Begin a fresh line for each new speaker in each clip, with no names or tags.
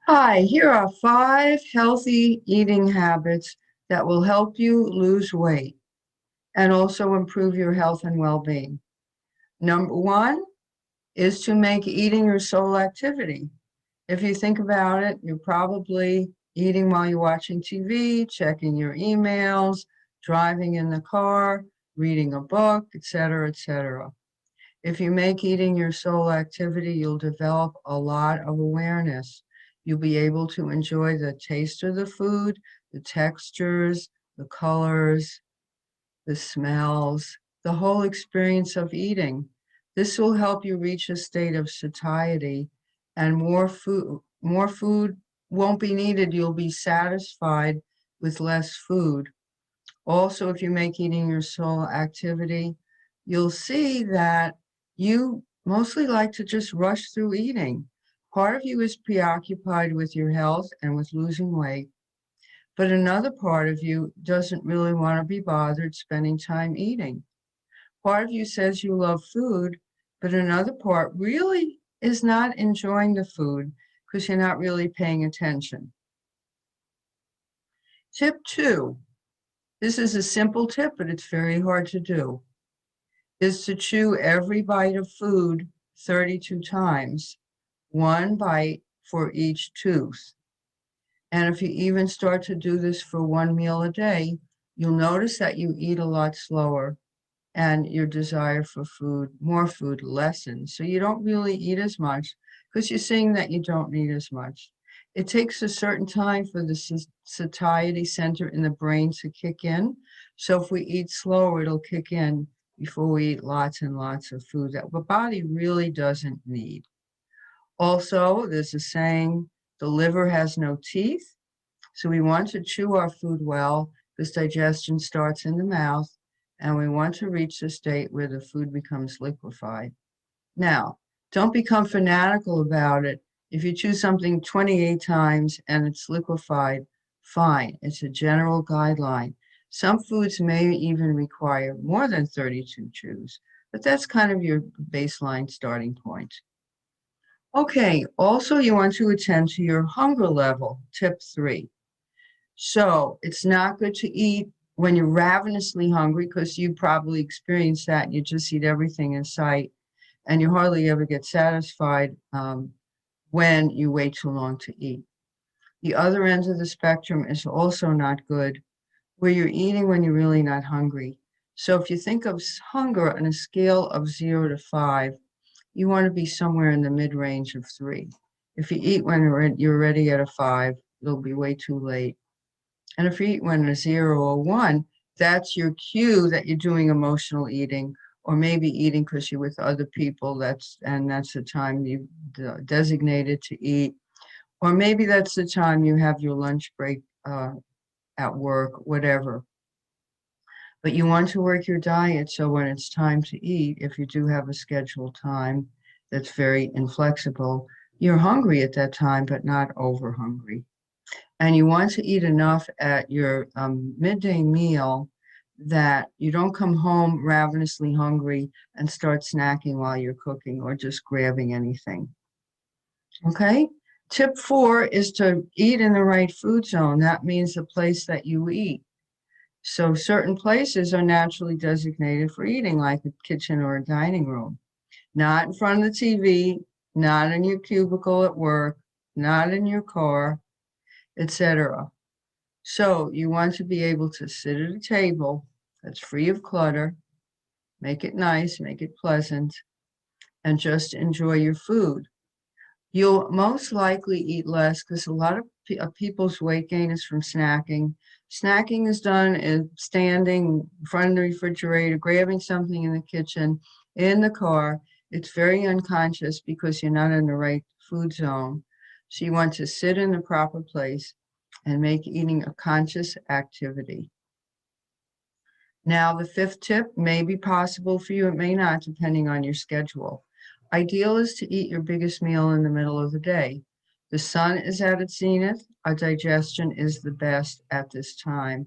Hi, here are 5 healthy eating habits that will help you lose weight and also improve your health and well-being. Number one is to make eating your sole activity. If you think about it, you're probably eating while you're watching TV, checking your emails, driving in the car, reading a book, etc., etc. If you make eating your sole activity, you'll develop a lot of awareness. You'll be able to enjoy the taste of the food, the textures, the colors, the smells, the whole experience of eating. This will help you reach a state of satiety and more food won't be needed. You'll be satisfied with less food. Also, if you make eating your sole activity, you'll see that you mostly like to just rush through eating. Part of you is preoccupied with your health and with losing weight, but another part of you doesn't really want to be bothered spending time eating. Part of you says you love food, but another part really is not enjoying the food because you're not really paying attention. Tip two. This is a simple tip, but it's very hard to do, is to chew every bite of food 32 times, 1 bite for each tooth. And if you even start to do this for 1 meal a day, you'll notice that you eat a lot slower and your desire for food, more food, lessens. So you don't really eat as much because you're seeing that you don't need as much. It takes a certain time for the satiety center in the brain to kick in. So if we eat slower, it'll kick in before we eat lots and lots of food that the body really doesn't need. Also, there's a saying, the liver has no teeth. So we want to chew our food well because digestion starts in the mouth, and we want to reach the state where the food becomes liquefied. Now, don't become fanatical about it. If you chew something 28 times and it's liquefied, fine. It's a general guideline. Some foods may even require more than 32 chews, but that's kind of your baseline starting point. Okay, also you want to attend to your hunger level, tip three. So it's not good to eat when you're ravenously hungry because you probably experience that and you just eat everything in sight and you hardly ever get satisfied when you wait too long to eat. The other end of the spectrum is also not good, where you're eating when you're really not hungry. So if you think of hunger on a scale of 0 to 5, you want to be somewhere in the mid-range of 3. If you eat when you're already at a 5, it'll be way too late. And if you eat when it's 0 or 1, that's your cue that you're doing emotional eating, or maybe eating because you're with other people. That's the time you designated to eat, or maybe that's the time you have your lunch break at work, whatever. But you want to work your diet so when it's time to eat, if you do have a scheduled time that's very inflexible, you're hungry at that time, but not over hungry. And you want to eat enough at your midday meal that you don't come home ravenously hungry and start snacking while you're cooking or just grabbing anything. Okay? Tip four is to eat in the right food zone. That means the place that you eat. So certain places are naturally designated for eating, like a kitchen or a dining room. Not in front of the TV, not in your cubicle at work, not in your car, etc. So you want to be able to sit at a table that's free of clutter, make it nice, make it pleasant, and just enjoy your food. You'll most likely eat less because a lot of people's weight gain is from snacking. Snacking is done in standing in front of the refrigerator, grabbing something in the kitchen, in the car. It's very unconscious because you're not in the right food zone. So you want to sit in the proper place and make eating a conscious activity. Now, the fifth tip may be possible for you, it may not, depending on your schedule. Ideal is to eat your biggest meal in the middle of the day. The sun is at its zenith, our digestion is the best at this time.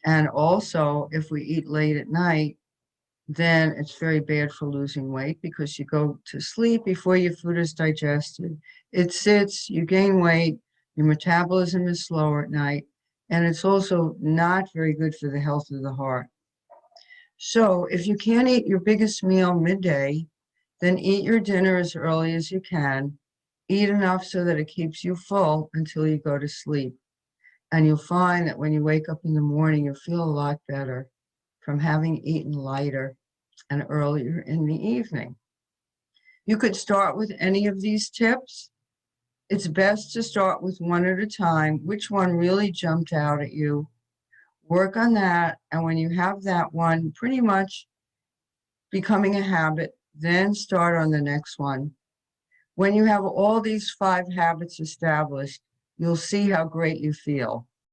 And also, if we eat late at night, then it's very bad for losing weight because you go to sleep before your food is digested. It sits, you gain weight, your metabolism is slower at night, and it's also not very good for the health of the heart. So if you can't eat your biggest meal midday, then eat your dinner as early as you can. Eat enough so that it keeps you full until you go to sleep. And you'll find that when you wake up in the morning, you'll feel a lot better from having eaten lighter and earlier in the evening. You could start with any of these tips. It's best to start with one at a time. Which one really jumped out at you? Work on that. And when you have that one pretty much becoming a habit, then start on the next one. When you have all these 5 habits established, you'll see how great you feel.